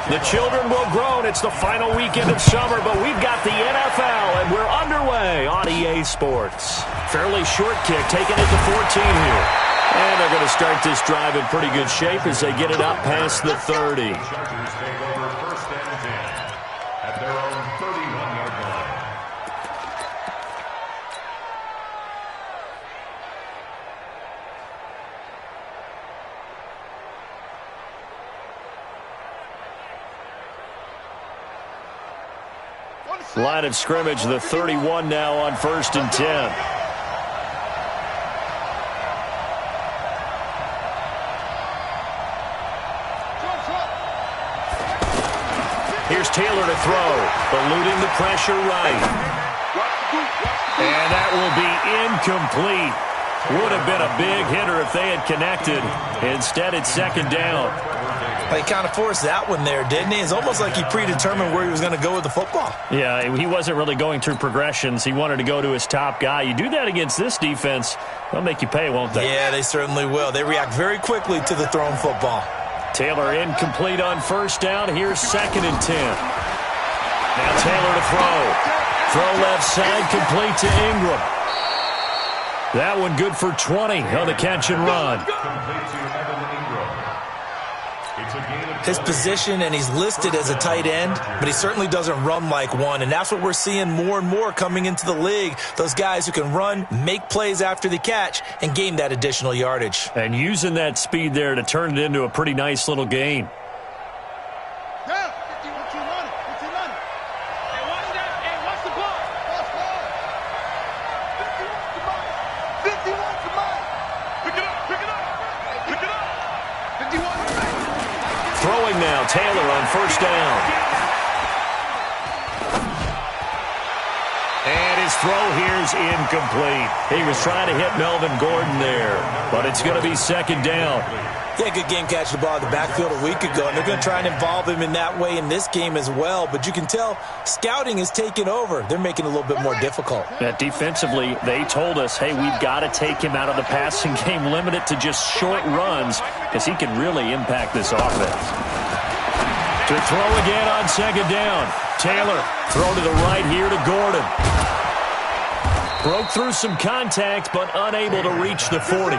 The children will groan. It's the final weekend of summer, but we've got the NFL, and we're underway on EA Sports. Fairly short kick, taking it to 14 here. And they're going to start this drive in pretty good shape as they get it up past the 30. Chargers take over first and 10 at their own 31-yard line. Line of scrimmage, the 31 now on first and 10. Here's Taylor to throw, eluding the pressure right. And that will be incomplete. Would have been a big hitter if they had connected. Instead, it's second down. He kind of forced that one there, didn't he? It's almost like he predetermined where he was going to go with the football. Yeah, he wasn't really going through progressions. He wanted to go to his top guy. You do that against this defense, they'll make you pay, won't they? Yeah, they certainly will. They react very quickly to the thrown football. Taylor incomplete on first down. Here's second and 10. Now Taylor to throw. Throw left side, complete to Ingram. That one good for 20 on the catch and run. His position, and he's listed as a tight end, but he certainly doesn't run like one, and that's what we're seeing more and more coming into the league. Those guys who can run, make plays after the catch, and gain that additional yardage. And using that speed there to turn it into a pretty nice little gain. Throwing now, Taylor on first down. And his throw here's incomplete. He was trying to hit Melvin Gordon there, but it's going to be second down. Yeah, good game catching the ball in the backfield a week ago, and they're going to try and involve him in that way in this game as well. But you can tell scouting is taking over. They're making it a little bit more difficult. Yeah, defensively, they told us, hey, we've got to take him out of the passing game, limit it to just short runs, because he can really impact this offense. To throw again on second down. Taylor, throw to the right here to Gordon. Broke through some contact, but unable to reach the 40.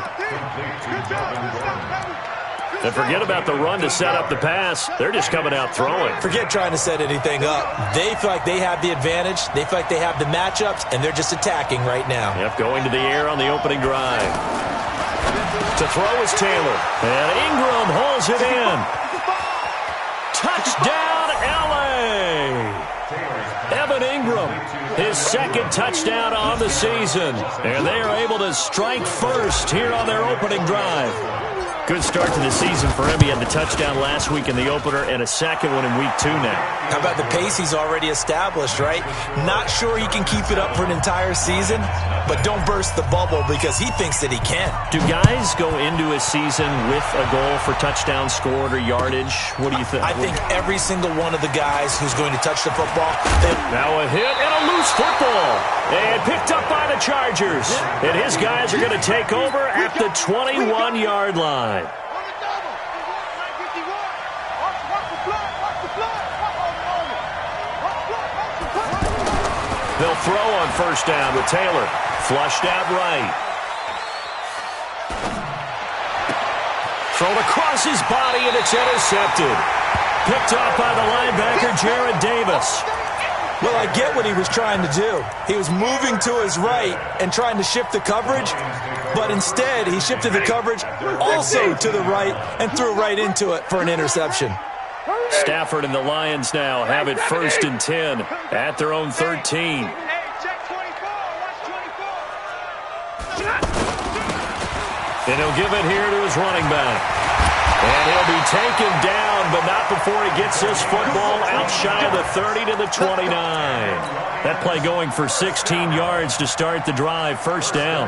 And forget about the run to set up the pass. They're just coming out throwing. Forget trying to set anything up. They feel like they have the advantage. They feel like they have the matchups, and they're just attacking right now. Yep, going to the air on the opening drive. To throw is Taylor. And Ingram hauls it in. Touchdown, L.A. Evan Ingram, his second touchdown on the season. And they are able to strike first here on their opening drive. Good start to the season for him. He had the touchdown last week in the opener and a second one in week 2 now. How about the pace he's already established, right? Not sure he can keep it up for an entire season, but don't burst the bubble because he thinks that he can. Do guys go into a season with a goal for touchdown scored or yardage? What do you think? I think every single one of the guys who's going to touch the football. Now a hit and a loose football. And picked up by the Chargers. And his guys are going to take over at the 21-yard line. They'll throw on first down with Taylor. Flushed out right. Thrown across his body, and it's intercepted. Picked up by the linebacker, Jared Davis. Well, I get what he was trying to do. He was moving to his right and trying to shift the coverage, but instead he shifted the coverage also to the right and threw right into it for an interception. Stafford and the Lions now have it first and 10 at their own 13. And he'll give it here to his running back. And he'll be taken down, but not before he gets this football out shy of the 30 to the 29. That play going for 16 yards to start the drive. First down.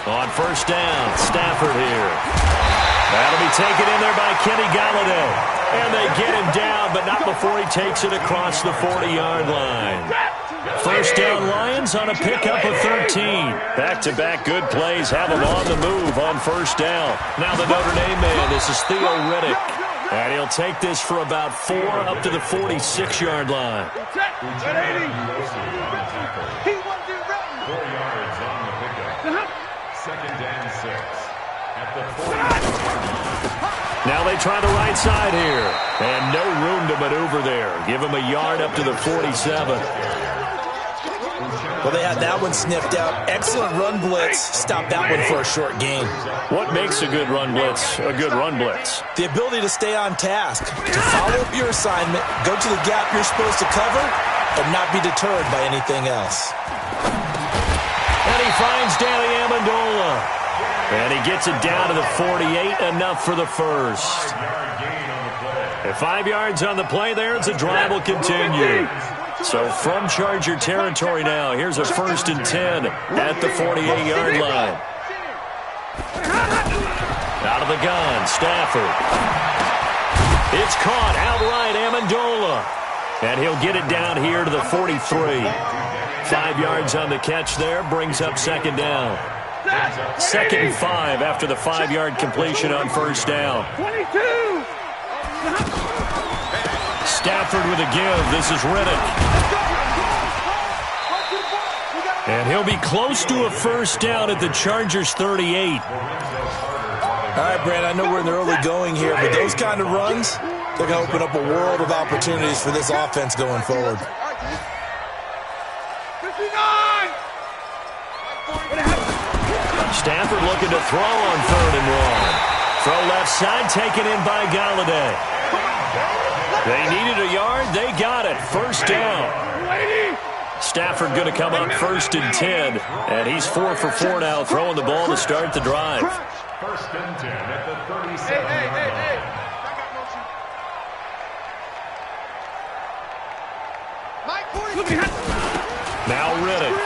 On first down, Stafford here. That'll be taken in there by Kenny Galladay. And they get him down, but not before he takes it across the 40-yard line. First down Lions on a pickup of 13. Back-to-back good plays have him on the move on first down. Now the Notre Dame man, this is Theo Riddick. And he'll take this for about 4 up to the 46-yard line. 4 yards on the pickup. Second and 6 at the 40. Now they try the right side here. And no room to maneuver there. Give him a yard up to the 47. Well, they had that one sniffed out. Excellent run blitz. Stop that one for a short gain. What makes a good run blitz a good run blitz? The ability to stay on task, to follow up your assignment, go to the gap you're supposed to cover, and not be deterred by anything else. And he finds Danny Amendola. And he gets it down to the 48, enough for the first. At 5 yards on the play there, the drive will continue. So from Charger territory now, here's a 1st and 10 at the 48-yard line. Out of the gun, Stafford. It's caught outright, Amendola. And he'll get it down here to the 43. 5 yards on the catch there, brings up second down. 2nd and 5 after the 5-yard completion on first down. 22. Stafford with a give. This is Riddick. And he'll be close to a first down at the Chargers 38. All right, Brad, I know we're in the early going here, but those kind of runs, they're going to open up a world of opportunities for this offense going forward. 59. Stafford looking to throw on 3rd and 1. Throw left side, taken in by Galladay. They needed a yard. They got it. First down. Stafford going to come up 1st and 10. And he's 4 for 4 now, throwing the ball to start the drive. 1st and 10 at the 37. Now Riddick.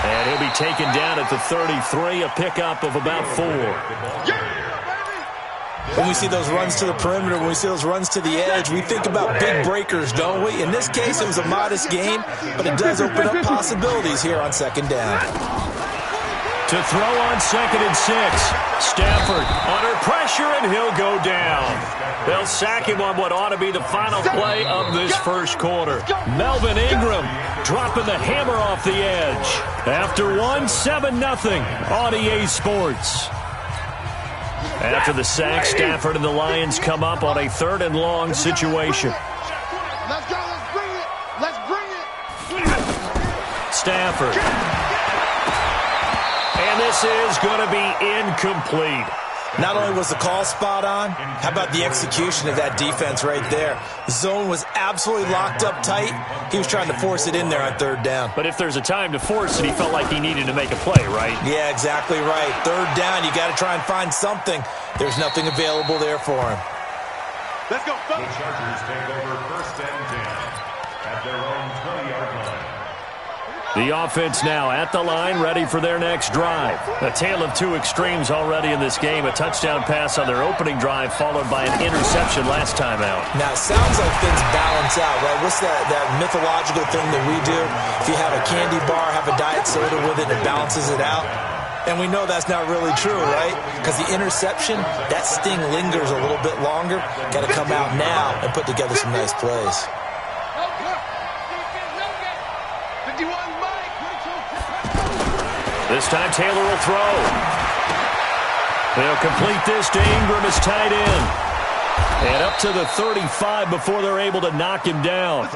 And he'll be taken down at the 33, a pickup of about 4. When we see those runs to the perimeter, when we see those runs to the edge, we think about big breakers, don't we? In this case, it was a modest gain, but it does open up possibilities here on second down. To throw on 2nd and 6. Stafford under pressure, and he'll go down. They'll sack him on what ought to be the final play of this first quarter. Melvin Ingram dropping the hammer off the edge. After 7-0 on EA Sports. After the sack, Stafford and the Lions come up on a 3rd and long situation. Let's go. Let's bring it. Let's bring it. Stafford. And this is going to be incomplete. Not only was the call spot on, how about the execution of that defense right there? The zone was absolutely locked up tight. He was trying to force it in there on 3rd down. But if there's a time to force it, he felt like he needed to make a play, right? Yeah, exactly right. 3rd down, you got to try and find something. There's nothing available there for him. Let's go. The Chargers take over 1st and 10 at their own 20-yard line. The offense now at the line, ready for their next drive. A tale of two extremes already in this game. A touchdown pass on their opening drive, followed by an interception last time out. Now, it sounds like things balance out, right? What's that mythological thing that we do? If you have a candy bar, have a diet soda with it, it balances it out. And we know that's not really true, right? Because the interception, that sting lingers a little bit longer. Got to come out now and put together some nice plays. This time Taylor will throw. They'll complete this to Ingram as tight end. And up to the 35 before they're able to knock him down.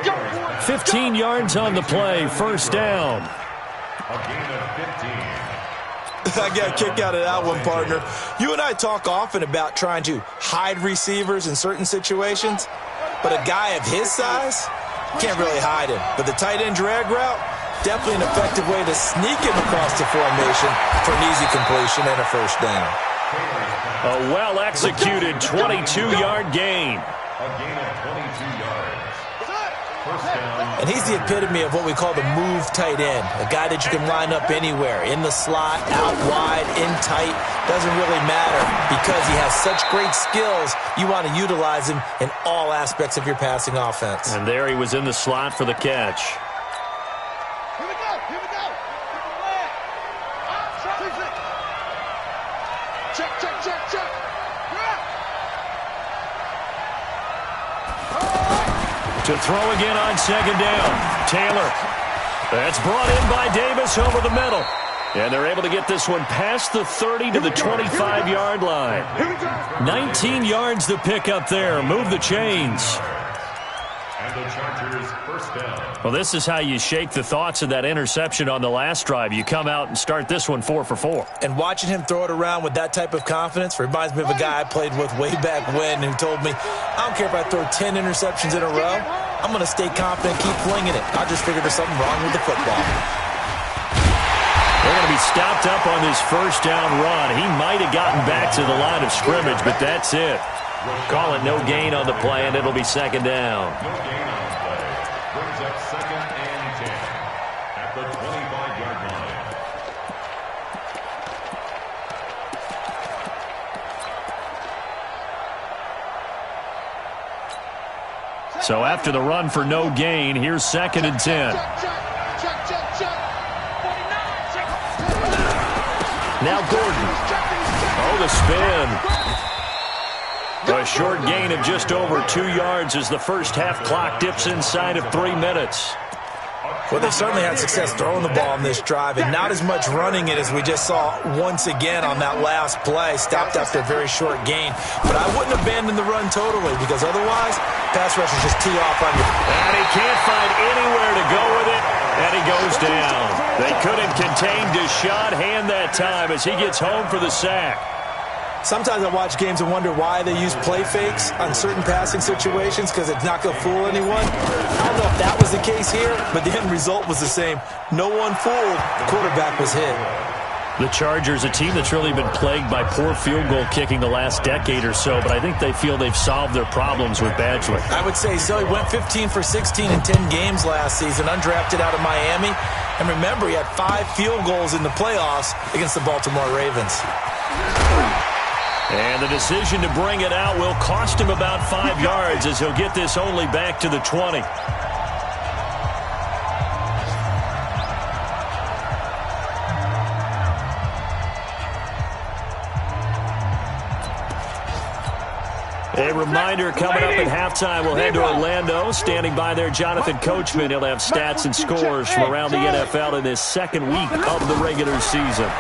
15 yards on the play, first down. A gain of 15. I got a kick out of that one, partner. You and I talk often about trying to hide receivers in certain situations, but a guy of his size can't really hide him. But the tight end drag route, definitely an effective way to sneak him across the formation for an easy completion and a first down. A well-executed 22-yard gain. A gain of 22 yards. And he's the epitome of what we call the move tight end, a guy that you can line up anywhere, in the slot, out wide, in tight, doesn't really matter because he has such great skills. You want to utilize him in all aspects of your passing offense. And there he was in the slot for the catch. Here we go. Here we go. Check, check, check, check. To throw again on second down. Taylor. That's brought in by Davis over the middle. And they're able to get this one past the 30 to the 25-yard line. 19 yards to pick up there. Move the chains. And the Chargers first down. Well, this is how you shake the thoughts of that interception on the last drive. You come out and start this one 4 for 4. And watching him throw it around with that type of confidence reminds me of a guy I played with way back when who told me, I don't care if I throw 10 interceptions in a row, I'm going to stay confident, keep flinging it. I just figured there's something wrong with the football. They're going to be stopped up on this first down run. He might have gotten back to the line of scrimmage, but that's it. Call it no gain on the play, and it'll be second down. No gain on the play. Brings up 2nd and 10 at the 25-yard line. So after the run for no gain, here's 2nd and 10. Check, check, check. Now Gordon. Oh, the spin. A short gain of just over 2 yards as the first half clock dips inside of 3 minutes. Well, they certainly had success throwing the ball on this drive, and not as much running it as we just saw once again on that last play. Stopped after a very short gain. But I wouldn't abandon the run totally, because otherwise, pass rushers just tee off on you. And he can't find anywhere to go with it, and he goes down. They couldn't contain Deshaun Hand that time as he gets home for the sack. Sometimes I watch games and wonder why they use play fakes on certain passing situations, because it's not going to fool anyone. I don't know if that was the case here, but the end result was the same. No one fooled. The quarterback was hit. The Chargers, a team that's really been plagued by poor field goal kicking the last decade or so, but I think they feel they've solved their problems with Badgley. I would say so. He went 15 for 16 in 10 games last season, undrafted out of Miami. And remember, he had 5 field goals in the playoffs against the Baltimore Ravens. And the decision to bring it out will cost him about 5 yards as he'll get this only back to the 20. A reminder, coming up at halftime, we'll head to Orlando. Standing by there, Jonathan Coachman. He'll have stats and scores from around the NFL in this second week of the regular season.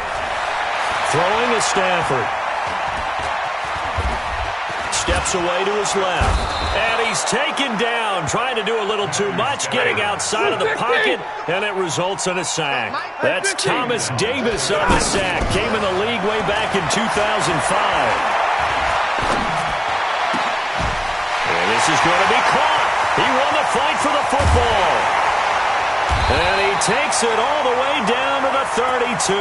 Throwing is Stafford. Steps away to his left. And he's taken down, trying to do a little too much, getting outside of the pocket, and it results in a sack. That's Thomas Davis on the sack. Came in the league way back in 2005. And this is going to be caught. He won the fight for the football. And he takes it all the way down to the 32.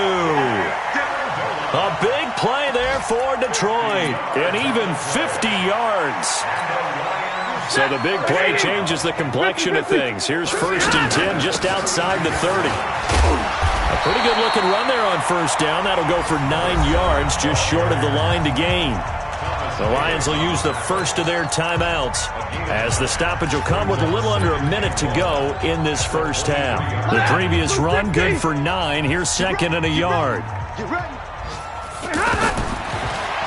A big play there for Detroit, and even 50 yards. So the big play changes the complexion of things. Here's 1st and 10 just outside the 30. A pretty good-looking run there on first down. That'll go for 9 yards, just short of the line to gain. The Lions will use the first of their timeouts as the stoppage will come with a little under a minute to go in this first half. The previous run, good for 9. Here's 2nd and a yard.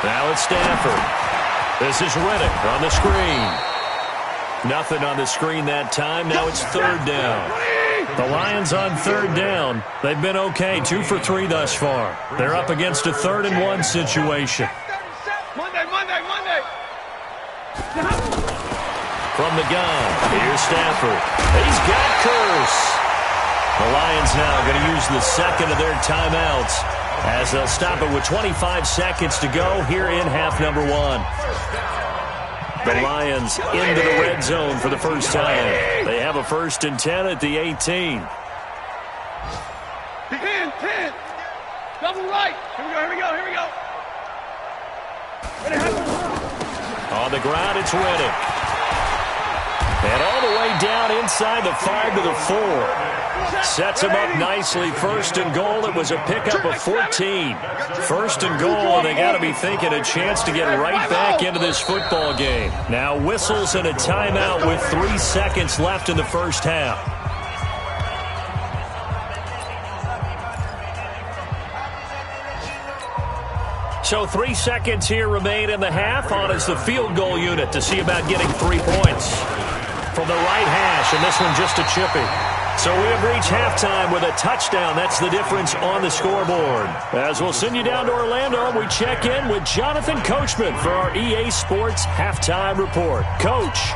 Now it's Stafford. This is Reddick on the screen. Nothing on the screen that time. Now it's 3rd down. The Lions on 3rd down. They've been okay, 2 for 3 thus far. They're up against a 3rd and 1 situation. Monday. From the gun, here's Stafford. He's got Curse. The Lions now going to use the second of their timeouts as they'll stop it with 25 seconds to go here in half number 1. The Lions into the red zone for the first time. They have a 1st and 10 at the 18. 10. Double right. Here we go. On the ground, it's Reddick. And all the way down inside the 5 to the 4. Sets him up nicely. First and goal. It was a pickup of 14. First and goal, and they got to be thinking a chance to get right back into this football game. Now whistles and a timeout with 3 seconds left in the first half. So 3 seconds here remain in the half. On is the field goal unit to see about getting 3 points. From the right hash, and this one just a chippy. So we have reached halftime with a touchdown. That's the difference on the scoreboard. As we'll send you down to Orlando, we check in with Jonathan Coachman for our EA Sports Halftime Report. Coach.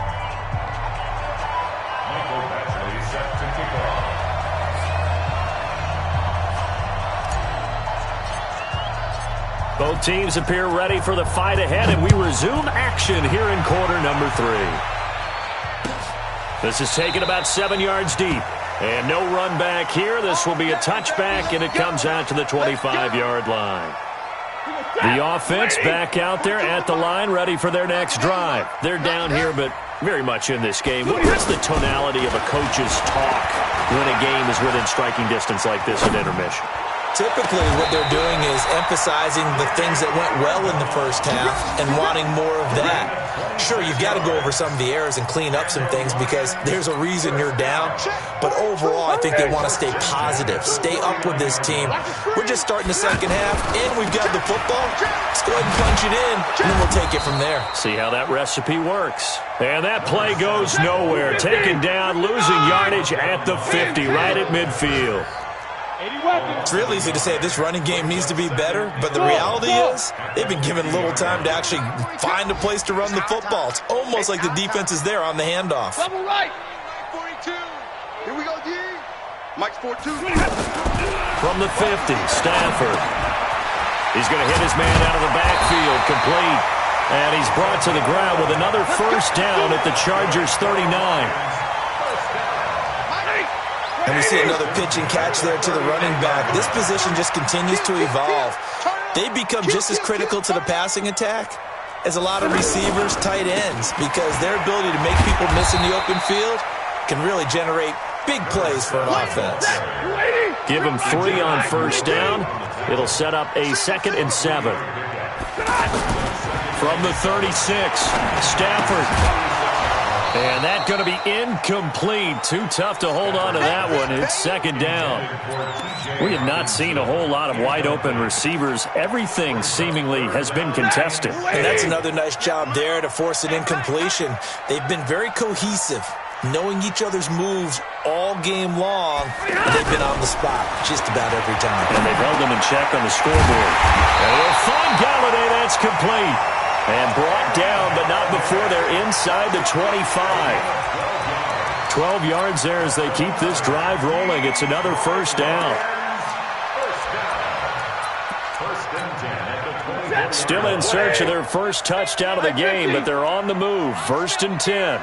Both teams appear ready for the fight ahead, and we resume action here in quarter number 3. This is taken about 7 yards deep. And no run back here. This will be a touchback, and it comes out to the 25-yard line. The offense back out there at the line, ready for their next drive. They're down here, but very much in this game. What's the tonality of a coach's talk when a game is within striking distance like this at intermission? Typically, what they're doing is emphasizing the things that went well in the first half and wanting more of that. Sure, you've got to go over some of the errors and clean up some things because there's a reason you're down. But overall, I think they want to stay positive, stay up with this team. We're just starting the second half, and we've got the football. Let's go ahead and punch it in, and then we'll take it from there. See how that recipe works. And that play goes nowhere. Taken down, losing yardage at the 50, right at midfield. It's real easy to say this running game needs to be better, but the reality is they've been given little time to actually find a place to run the football. It's almost like the defense is there on the handoff. Double right. 42. Here we go, D. Mike's 4-2. From the 50, Stafford. He's going to hit his man out of the backfield, complete. And he's brought to the ground with another first down at the Chargers' 39. And we see another pitch and catch there to the running back. This position just continues to evolve. They become just as critical to the passing attack as a lot of receivers, tight ends, because their ability to make people miss in the open field can really generate big plays for an offense. Give them 3 on first down. It'll set up a 2nd and 7. From the 36, Stafford. And that's going to be incomplete. Too tough to hold on to that one. It's 2nd down. We have not seen a whole lot of wide-open receivers. Everything seemingly has been contested. And that's another nice job there to force an incompletion. They've been very cohesive, knowing each other's moves all game long. And they've been on the spot just about every time. And they've held them in check on the scoreboard. And they'll find Galladay. That's complete. And brought down, but not before they're inside the 25. 12 yards there as they keep this drive rolling. It's another first down. Still in search of their first touchdown of the game, but they're on the move. 1st and 10.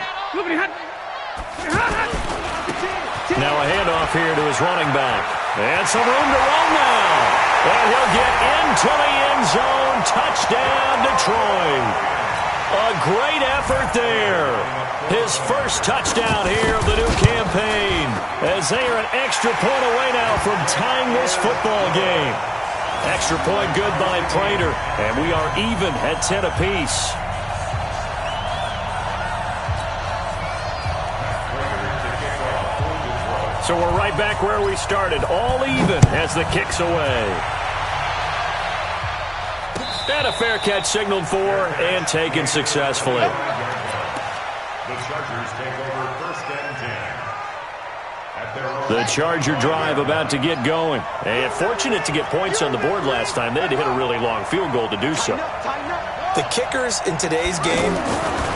Now a handoff here to his running back. And some room to run now. And he'll get into the end zone. Touchdown, Detroit. A great effort there. His first touchdown here of the new campaign, as they are an extra point away now from tying this football game. Extra point good by Prater, and we are even at 10 apiece. So we're right back where we started, all even as the kick's away. And a fair catch signaled for and taken successfully. The Chargers take over 1st and 10. The Charger drive about to get going. And fortunate to get points on the board last time. They had to hit a really long field goal to do so. The kickers in today's game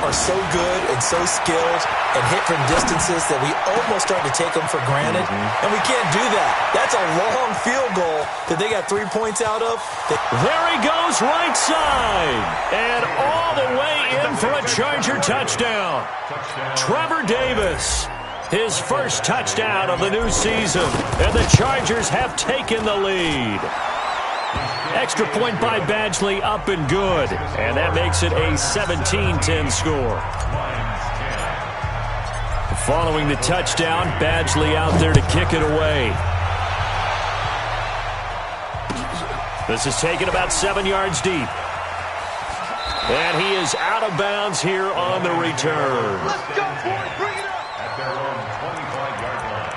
are so good and so skilled and hit from distances that we almost start to take them for granted. And we can't do that. That's a long field goal that they got 3 points out of. There he goes, right side. And all the way in for a Charger touchdown. Trevor Davis, his first touchdown of the new season. And the Chargers have taken the lead. Extra point by Badgley, up and good. And that makes it a 17-10 score. Following the touchdown, Badgley out there to kick it away. This is taken about 7 yards deep. And he is out of bounds here on the return. Let's go, boys. Bring it up. At their own 25-yard line.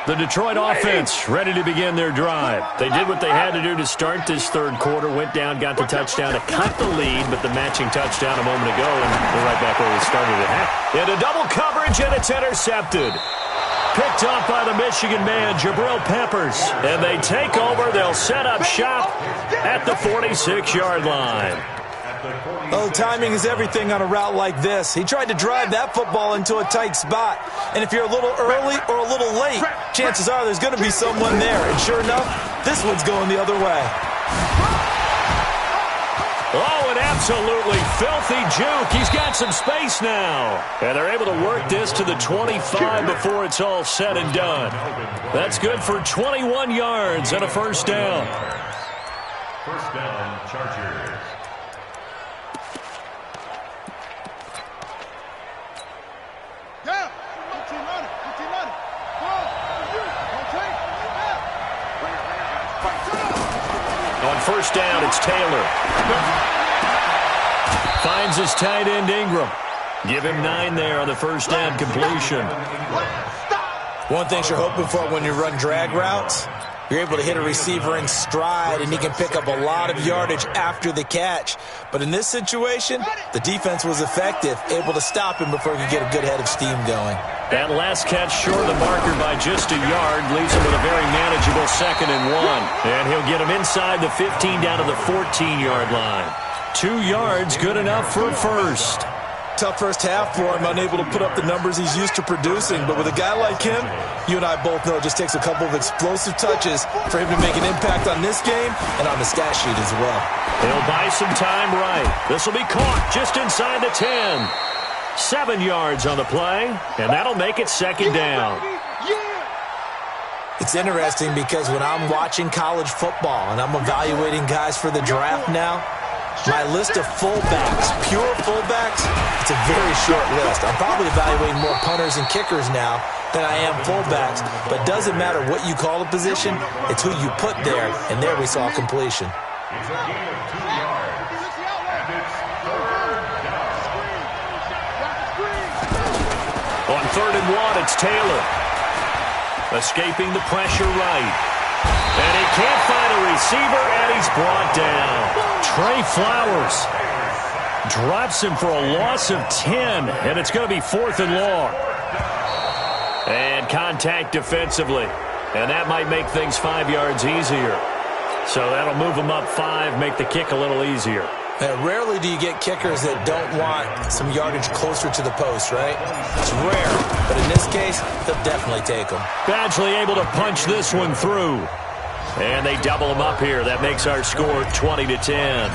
The Detroit offense ready to begin their drive. They did what they had to do to start this third quarter, went down, got the touchdown to cut the lead, but the matching touchdown a moment ago, and we're right back where we started at half. Into double coverage, and it's intercepted. Picked up by the Michigan man, Jabril Peppers. And they take over. They'll set up shop at the 46-yard line. Oh, timing is everything on a route like this. He tried to drive that football into a tight spot. And if you're a little early or a little late, chances are there's going to be someone there. And sure enough, this one's going the other way. Oh, an absolutely filthy juke. He's got some space now. And they're able to work this to the 25 before it's all said and done. That's good for 21 yards and a first down. First down, Chargers. Yeah. Good team running. Good team running. On first down, it's Taylor. Finds his tight end, Ingram. Give him 9 there on the first down completion. One thing you're hoping for when you run drag routes, you're able to hit a receiver in stride, and he can pick up a lot of yardage after the catch. But in this situation, the defense was effective, able to stop him before he could get a good head of steam going. That last catch short of the marker by just a yard leaves him with a very manageable 2nd and 1. And he'll get him inside the 15 down to the 14-yard line. 2 yards, good enough for a first. Tough first half for him, unable to put up the numbers he's used to producing. But with a guy like him, you and I both know it just takes a couple of explosive touches for him to make an impact on this game and on the stat sheet as well. He'll buy some time right. This will be caught just inside the 10. 7 yards on the play, and that'll make it 2nd down. It's interesting because when I'm watching college football and I'm evaluating guys for the draft now, my list of fullbacks, pure fullbacks, it's a very short list. I'm probably evaluating more punters and kickers now than I am fullbacks, but it doesn't matter what you call a position, it's who you put there, and there we saw completion. It's a gain of 2 yards, and it's third down. On 3rd and 1, it's Taylor. Escaping the pressure right. And he can't find a receiver, and he's brought down. Trey Flowers drops him for a loss of 10, and it's going to be 4th and long. And contact defensively, and that might make things 5 yards easier. So that'll move them up 5, make the kick a little easier. Rarely do you get kickers that don't want some yardage closer to the post, right? It's rare, but in this case, they'll definitely take them. Badgley able to punch this one through. And they double them up here. That makes our score 20-10.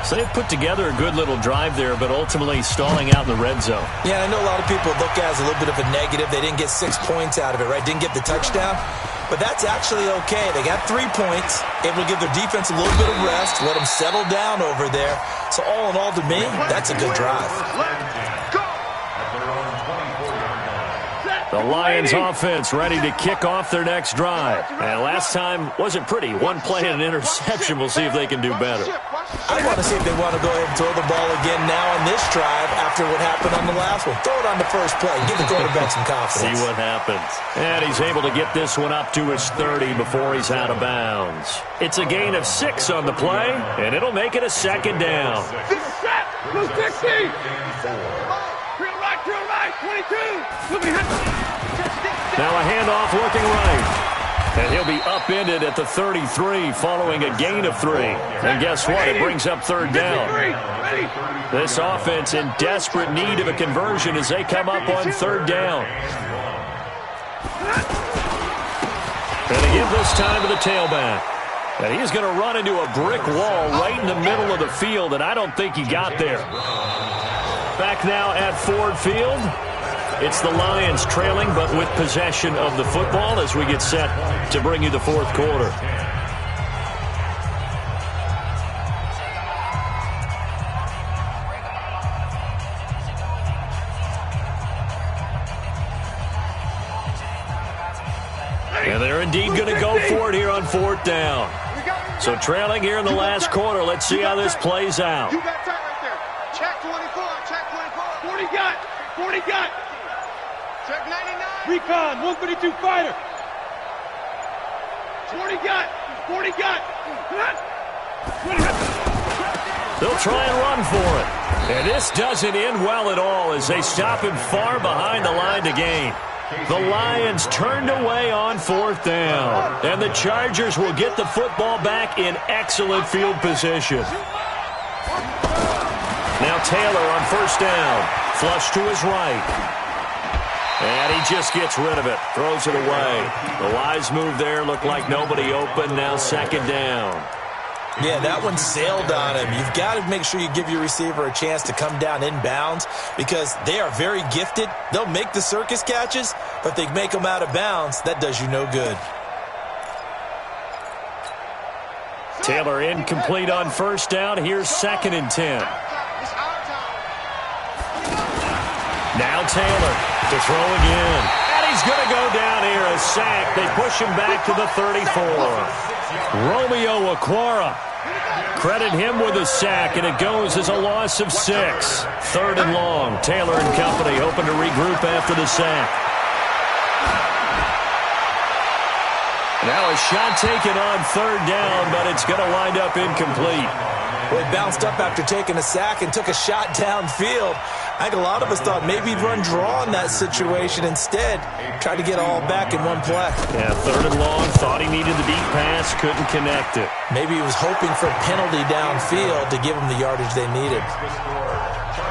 So they've put together a good little drive there, but ultimately stalling out in the red zone. Yeah, I know a lot of people look at it as a little bit of a negative. They didn't get 6 points out of it, right? Didn't get the touchdown. But that's actually okay. They got 3 points, able to give their defense a little bit of rest, let them settle down over there. So all in all, to me, that's a good drive. The Lions offense ready to kick off their next drive. And last time wasn't pretty. One play and an interception. We'll see if they can do better. I want to see if they want to go ahead and throw the ball again now on this drive after what happened on the last one. Throw it on the first play. Give the quarterback some confidence. See what happens. And he's able to get this one up to his 30 before he's out of bounds. It's a gain of 6 on the play, and it'll make it a 2nd down. 260. Drill right, 22. Now a handoff looking right. And he'll be upended at the 33 following a gain of 3. And guess what? It brings up 3rd down. This offense in desperate need of a conversion as they come up on 3rd down. And they give this time to the tailback. And he's going to run into a brick wall right in the middle of the field, and I don't think he got there. Back now at Ford Field. It's the Lions trailing, but with possession of the football as we get set to bring you the 4th quarter. they're indeed going to go for it here on 4th down. So trailing here in the last quarter. Let's see how this plays out. You got tight right there. Check 24. Check 24. 40 got. 40 got. Check 99. Recon. 132 fighter. 40 got. 40 got. They'll try and run for it. And this doesn't end well at all as they stop him far behind the line to gain. The Lions turned away on 4th down. And the Chargers will get the football back in excellent field position. Now Taylor on 1st down. Flush to his right. And he just gets rid of it. Throws it away. The wise move there. Looked like nobody open. Now 2nd down. Yeah, that one sailed on him. You've got to make sure you give your receiver a chance to come down inbounds because they are very gifted. They'll make the circus catches, but if they make them out of bounds, that does you no good. Taylor incomplete on 1st down. Here's 2nd and 10. Now Taylor to throw again. And he's going to go down here. A sack. They push him back to the 34. Romeo Okwara. Credit him with a sack, and it goes as a loss of 6. 3rd and long. Taylor and company hoping to regroup after the sack. Now a shot taken on 3rd down, but it's going to wind up incomplete. Well, he bounced up after taking a sack and took a shot downfield. I think a lot of us thought maybe he'd run draw in that situation. Instead, tried to get all back in one play. Yeah, 3rd and long. Thought he needed the deep pass. Couldn't connect it. Maybe he was hoping for a penalty downfield to give him the yardage they needed.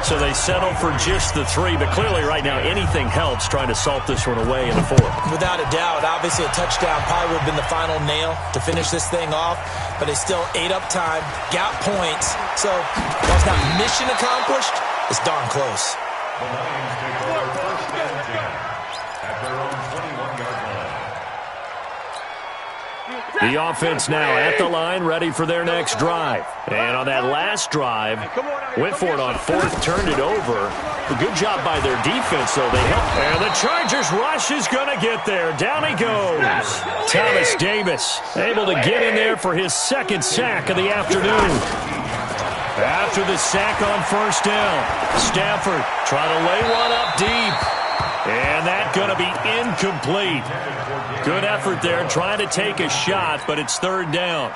So they settle for just the 3, but clearly right now anything helps trying to salt this one away in the 4th. Without a doubt, obviously a touchdown probably would have been the final nail to finish this thing off, but they still ate up time, got points. So while it's not mission accomplished, it's darn close. The Lions take over 1st and 10 at their own 21-yard line. The offense now at the line, ready for their next drive. And on that last drive, went for it on 4th, turned it over. A good job by their defense, though. They helped. And the Chargers rush is going to get there. Down he goes. Thomas Davis able to get in there for his 2nd sack of the afternoon. After the sack on 1st down, Stafford trying to lay one up deep. And that's going to be incomplete. Good effort there, trying to take a shot, but it's 3rd down.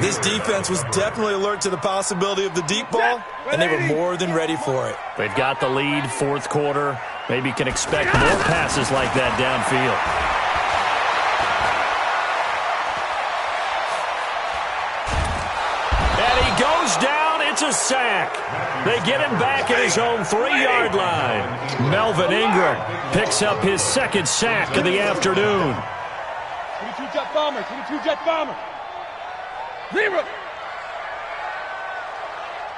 This defense was definitely alert to the possibility of the deep ball, and they were more than ready for it. They've got the lead, 4th quarter. Maybe can expect more passes like that downfield. And he goes down. It's a sack. They get him back at his own 3-yard line. Melvin Ingram picks up his 2nd sack of the afternoon. 22 jet bomber. 22 jet bomber. 0.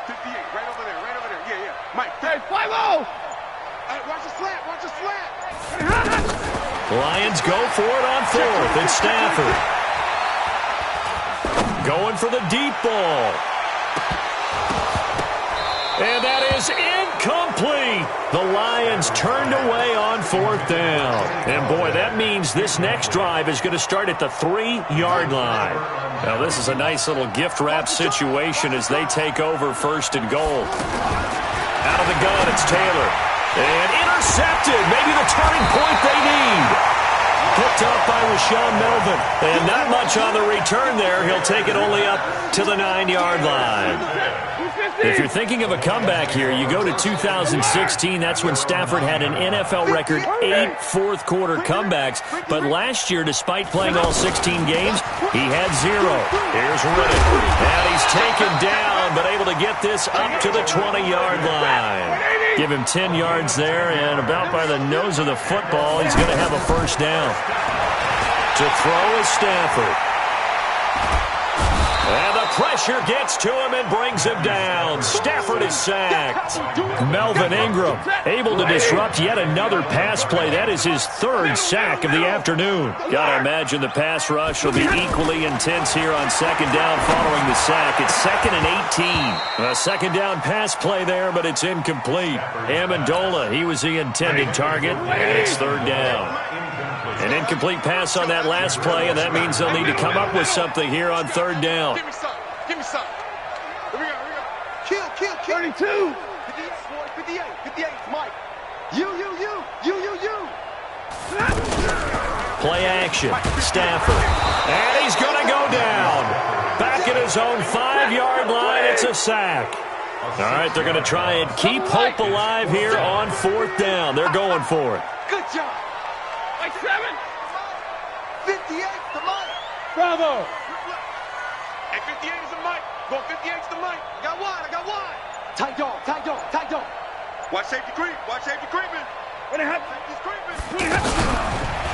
58, right over there, right over there. Yeah, yeah. Mike, Hey, 5-0. watch the slant, watch the slant. Lions go for it on 4th. It's Stafford. Going for the deep ball. And that is incomplete. The Lions turned away on 4th down. And, boy, that means this next drive is going to start at the 3-yard line. Now, this is a nice little gift wrap situation as they take over 1st and goal. Out of the gun, it's Taylor. And intercepted. Maybe the turning point they need. Picked up by Rashawn Melvin. And not much on the return there. He'll take it only up to the 9-yard line. If you're thinking of a comeback here, you go to 2016. That's when Stafford had an NFL record 8 4th-quarter comebacks. But last year, despite playing all 16 games, he had 0. Here's Riddick. And he's taken down, but able to get this up to the 20-yard line. Give him 10 yards there, and about by the nose of the football, he's going to have a 1st down. To throw is Stafford. And the pressure gets to him and brings him down. Stafford is sacked. Melvin Ingram able to disrupt yet another pass play. That is his 3rd sack of the afternoon. Got to imagine the pass rush will be equally intense here on 2nd down following the sack. It's 2nd and 18. A 2nd down pass play there, but it's incomplete. Amendola, he was the intended target, and it's 3rd down. An incomplete pass on that last play, and that means they'll need to come up with something here on third down. Give me some. Give me some. Here we go. Kill. 32. 58. 58. Mike. You. Play action. Stafford. And he's going to go down. Back at his own 5-yard line. It's a sack. All right, they're going to try and keep hope alive here on fourth down. They're going for it. Good job. Like 7. 58 to Mike. Bravo. And 58 is the Mike. Go 58 is the Mike. I got wide. Tight dog. Watch safety creeping. When it happens. Safety's creeping.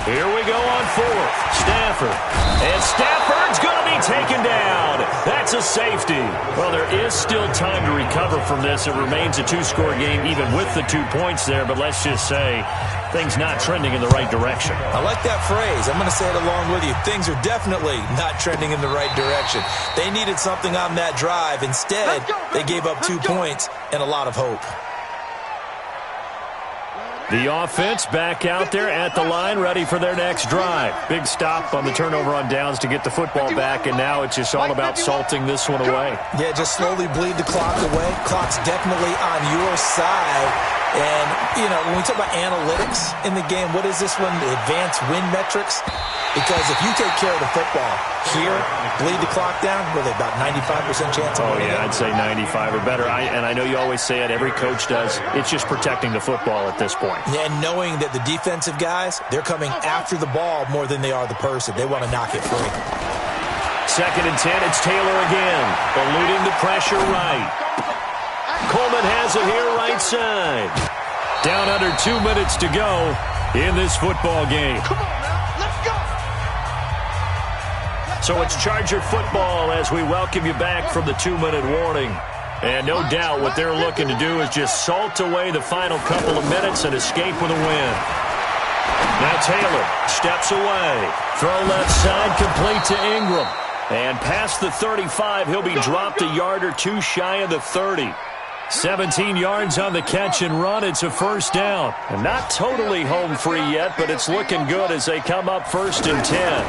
Here we go on fourth. Stafford. And Stafford's going to be taken down. That's a safety. Well, there is still time to recover from this. It remains a 2-score game even with the 2 points there. But let's just say things not trending in the right direction. I like that phrase. I'm going to say it along with you. Things are definitely not trending in the right direction. They needed something on that drive. Instead, they gave up 2 points and a lot of hope. The offense back out there at the line, ready for their next drive. Big stop on the turnover on downs to get the football back, and now it's just all about salting this one away. Yeah, just slowly bleed the clock away. Clock's definitely on your side. And, you know, when we talk about analytics in the game, what is this one? The advanced win metrics? Because if you take care of the football here, bleed the clock down, really about 95% chance of winning. Oh, yeah, I'd say 95 or better. And I know you always say it, every coach does. It's just protecting the football at this point. Yeah, and knowing that the defensive guys, they're coming after the ball more than they are the person. They want to knock it free. 2nd and 10, it's Taylor again, eluding the pressure right. Coleman has it here right side. Down under 2 minutes to go in this football game. Come on now, let's go. So it's Charger football as we welcome you back from the 2-minute warning. And no doubt what they're looking to do is just salt away the final couple of minutes and escape with a win. Now Taylor steps away. Throw left side complete to Ingram. And past the 35, he'll be dropped a yard or 2 shy of the 30. 17 yards on the catch and run. It's a first down. And not totally home free yet, but it's looking good as they come up 1st and 10.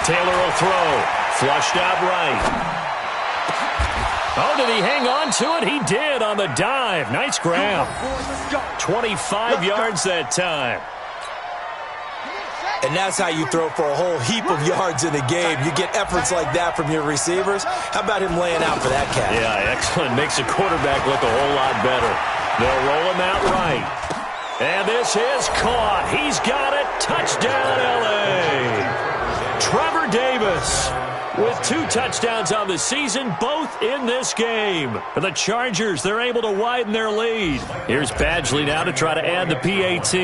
Taylor will throw. Flushed out right. Oh, did he hang on to it? He did on the dive. Nice grab. 25 yards that time. And that's how you throw for a whole heap of yards in a game. You get efforts like that from your receivers. How about him laying out for that catch? Yeah, excellent. Makes a quarterback look a whole lot better. They'll roll him out right. And this is caught. He's got it. Touchdown, L.A. Trevor Davis with 2 touchdowns on the season, both in this game. For the Chargers, they're able to widen their lead. Here's Badgley now to try to add the PAT.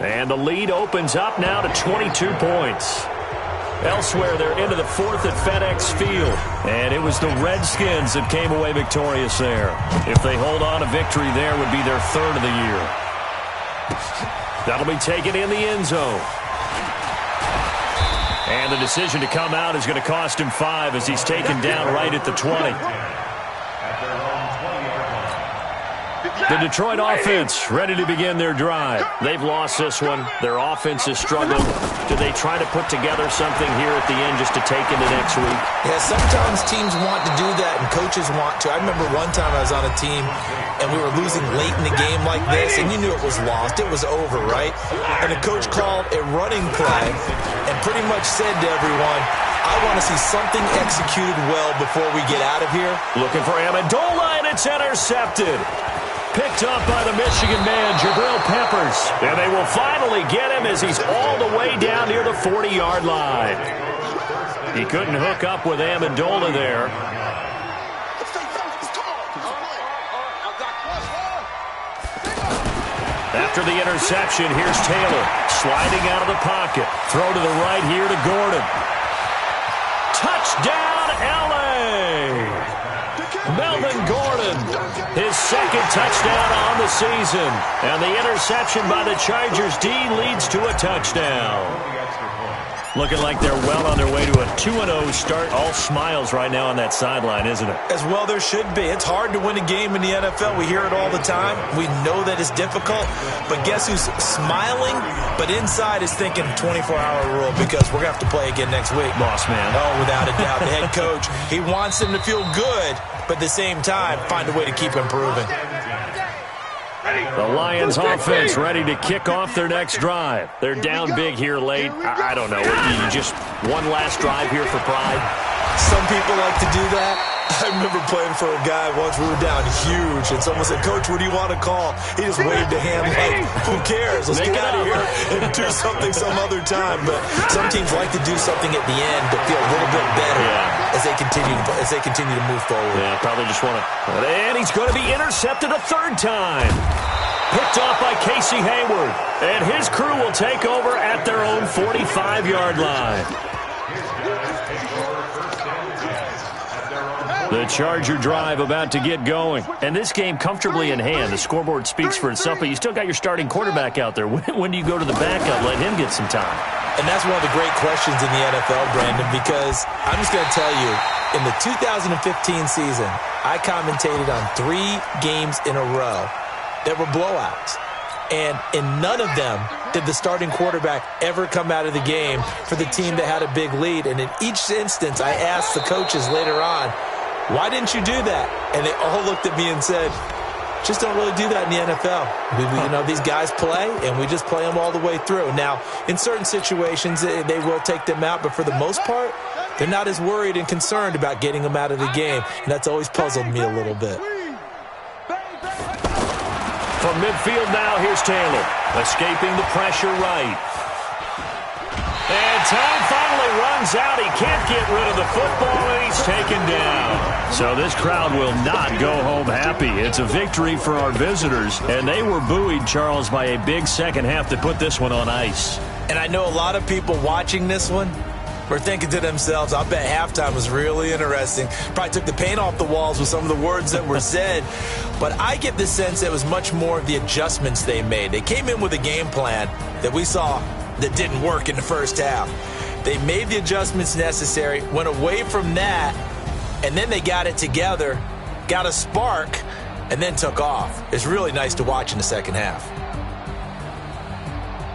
And the lead opens up now to 22 points. Elsewhere, they're into the 4th at FedEx Field. And it was the Redskins that came away victorious there. If they hold on, a victory there would be their 3rd of the year. That'll be taken in the end zone. And the decision to come out is going to cost him 5 as he's taken down right at the 20. The Detroit offense ready to begin their drive. They've lost this one. Their offense has struggled. Do they try to put together something here at the end just to take into next week? Yeah, sometimes teams want to do that and coaches want to. I remember one time I was on a team and we were losing late in the game like this, and you knew it was lost. It was over, right? And the coach called a running play and pretty much said to everyone, I want to see something executed well before we get out of here. Looking for Amendola, and it's intercepted. Picked up by the Michigan man, Jabril Peppers. And they will finally get him as he's all the way down near the 40-yard line. He couldn't hook up with Amendola there. After the interception, here's Taylor sliding out of the pocket. Throw to the right here to Gordon. Touchdown, L.A. Melvin Gordon, his 2nd touchdown on the season. And the interception by the Chargers D leads to a touchdown. Looking like they're well on their way to a 2-0 start. All smiles right now on that sideline, isn't it? As well there should be. It's hard to win a game in the NFL. We hear it all the time. We know that it's difficult. But guess who's smiling? But inside is thinking 24-hour rule because we're going to have to play again next week. Boss man. Oh, without a doubt. The head coach, he wants them to feel good, but at the same time, find a way to keep improving. The Lions offense ready to kick off their next drive. They're down big here late. I don't know. You just one last drive here for pride? Some people like to do that. I remember playing for a guy once. We were down huge, and someone said, "Coach, what do you want to call?" He just waved a hand like, "Who cares? Let's get out of here and do something some other time." But some teams like to do something at the end to feel a little bit better as they continue to move forward. Yeah, probably just want to. And he's going to be intercepted a third time. Picked off by Casey Hayward, and his crew will take over at their own 45-yard line. The Charger drive about to get going. And this game comfortably in hand. The scoreboard speaks for itself, but you still got your starting quarterback out there. When do you go to the backup? Let him get some time. And that's one of the great questions in the NFL, Brandon, because I'm just going to tell you, in the 2015 season, I commentated on 3 games in a row that were blowouts. And in none of them did the starting quarterback ever come out of the game for the team that had a big lead. And in each instance, I asked the coaches later on, why didn't you do that? And they all looked at me and said, just don't really do that in the NFL. These guys play, and we just play them all the way through. Now, in certain situations, they will take them out, but for the most part, they're not as worried and concerned about getting them out of the game. And that's always puzzled me a little bit. From midfield now, here's Taylor. Escaping the pressure right. And time finally runs out. He can't get rid of the football, and he's taken down. So this crowd will not go home happy. It's a victory for our visitors, and they were buoyed, Charles, by a big second half to put this one on ice. And I know a lot of people watching this one were thinking to themselves, I bet halftime was really interesting. Probably took the paint off the walls with some of the words that were said. But I get the sense it was much more of the adjustments they made. They came in with a game plan that we saw that didn't work in the first half. They made the adjustments necessary, went away from that, and then they got it together, got a spark, and then took off. It's really nice to watch in the second half.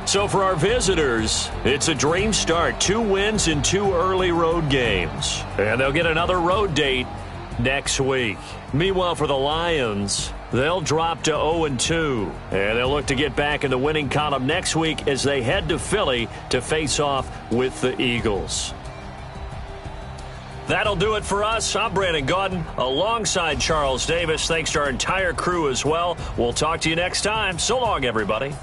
So for our visitors, it's a dream start. 2 wins in 2 early road games. And they'll get another road date next week. Meanwhile, for the Lions, they'll drop to 0-2. And they'll look to get back in the winning column next week as they head to Philly to face off with the Eagles. That'll do it for us. I'm Brandon Gaudin alongside Charles Davis. Thanks to our entire crew as well. We'll talk to you next time. So long, everybody.